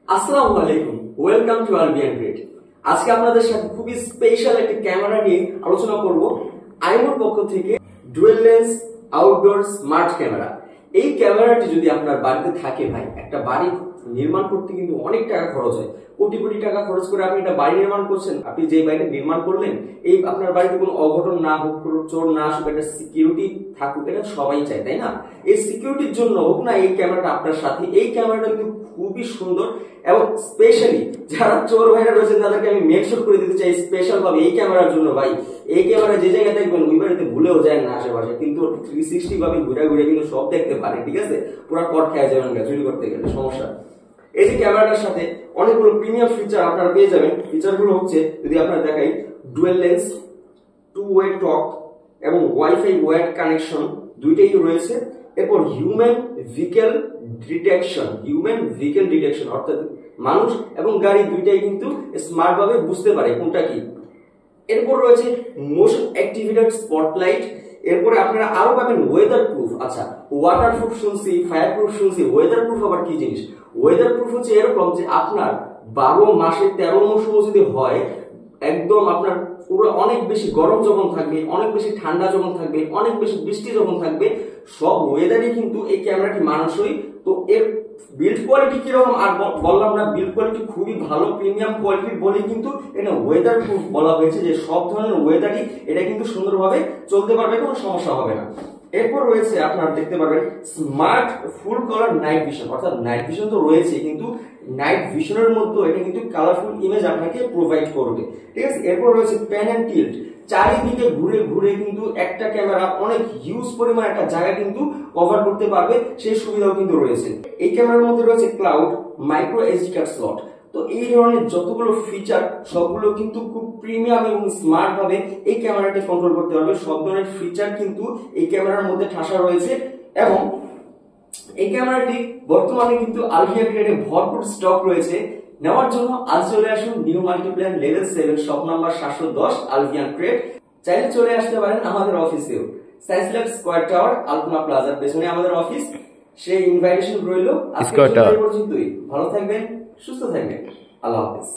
আসসালামু আলাইকুম, welcome to আলবিয়ান grade. আজকে আপনাদের সাথে খুবই স্পেশাল একটা ক্যামেরা নিয়ে আলোচনা করব। আইমোর পক্ষ থেকে dual lens outdoor smart camera. এই ক্যামেরাটি যদি আপনার বাড়িতে থাকে ভাই, একটা বাড়ি নির্মাণ করতে কিন্তু অনেক টাকা খরচ হয়। কোটি কোটি টাকা খরচ করে আপনি একটা বাড়ি নির্মাণ করছেন। আপনি যে বাড়িটা নির্মাণ করলেন, এই আপনার বাড়িতে কোনো অঘটন না হোক, কোনো চোর না আসুক, একটা সিকিউরিটি থাকুক, এটা সবাই চায়, তাই না? এই সিকিউরিটির জন্য হোক না এই ক্যামেরাটা আপনার সাথে। এই ক্যামেরাটা কিন্তু খুবই সুন্দর এবং স্পেশালি যারা চোর ভাইরা রয়েছেন তাদেরকে আমি মেনশন করে দিতে চাই স্পেশাল ভাবে এই ক্যামেরার জন্য। ভাই, এই ক্যামেরা যে জায়গায় দেখবেন ওই বাড়িতে ভুলেও যায় না আশেপাশে, কিন্তু 360 ভাবে ঘুরে ঘুরে কিন্তু সব দেখতে পারে। ঠিক আছে, পুরো কট খেয়ে যাবেন চুরি করতে গেলে সমস্যা। এই যে ক্যামেরাটার সাথে অনেকগুলো প্রিমিয়াম ফিচার আপনারা পেয়ে যাবেন। ফিচারগুলো হচ্ছে, যদি আপনারা দেখাই, ডুয়েল লেন্স, 2 ওয়ে টক এবং ওয়াইফাই ওয়্যার্ড কানেকশন দুইটাই রয়েছে। এরপর হিউম্যান ভেহিকেল ডিটেকশন, অর্থাৎ মানুষ এবং গাড়ি দুইটাই কিন্তু স্মার্ট ভাবে বুঝতে পারে কোনটা কি। এরপর রয়েছে মোশন অ্যাক্টিভেটেড স্পটলাইট। এরপরে আপনারা আরো পাবেন ওয়েদার প্রুফ। আচ্ছা, ওয়াটার প্রুফ শুনছি, ফায়ার প্রুফ শুনছি, ওয়েদার প্রুফ আবার কি জিনিস? ওয়েদার প্রুফ হচ্ছে এরকম যে আপনার 12 মাসে 13 মৌসুম যদি হয়, একদম আপনার পুরো অনেক বেশি গরম যখন থাকবে, অনেক বেশি ঠান্ডা যখন থাকবে, অনেক বেশি বৃষ্টি যখন থাকবে, সব ওয়েদারই কিন্তু এই ক্যামেরাটি মানানসই। তো এর বিল্ড কোয়ালিটি কিরকম আর বললাম না, বিল্ড কোয়ালিটি খুবই ভালো, প্রিমিয়াম কোয়ালিটির বলে কিন্তু এটা ওয়েদার প্রুফ বলা হয়েছে, যে সব ধরনের ওয়েদারই এটা কিন্তু সুন্দরভাবে চলতে পারবে, কোনো সমস্যা হবে না। এরপর রয়েছে আপনারা দেখতে পারবেন smart full colour night vision, অর্থাৎ নাইট ভিশন তো রয়েছে, কিন্তু নাইট ভিশনের মধ্যে এটা কিন্তু কালারফুল ইমেজ আপনাকে প্রোভাইড করবে। ঠিক আছে, এরপর রয়েছে প্যান এন্ড টিল্ট, চারিদিকে ঘুরে ঘুরে কিন্তু একটা ক্যামেরা অনেক হিউজ পরিমাণ একটা জায়গা কিন্তু কভার করতে পারবে, সেই সুবিধাও কিন্তু রয়েছে। এই ক্যামেরার মধ্যে রয়েছে cloud, micro SD card slot. তো এই ধরনের যতগুলো ফিচার সবগুলো কিন্তু খুব প্রিমিয়াম এবং স্মার্ট ভাবে এই ক্যামেরাটি কন্ট্রোল করতে পারবে। সব ধরনের ফিচার কিন্তু এই ক্যামেরার মধ্যে ঠাসা রয়েছে এবং এই ক্যামেরাটি বর্তমানে কিন্তু আলবিয়ান গ্রেডে ভরপুর স্টক রয়েছে। নেওয়ার জন্য আজ চলে আসুন new multiplan level 7 shop number 710 আলবিয়ান গ্রেড। চাইলে চলে আসতে পারেন আমাদের অফিসেও, science lab square tower, Alpana প্লাজার পেছনে আমাদের অফিস। সেই ইনভাইটেশন রইল। আজকে এই পর্যন্তই। ভালো থাকবেন, সুস্থ থাকবেন। আল্লাহ হাফেজ।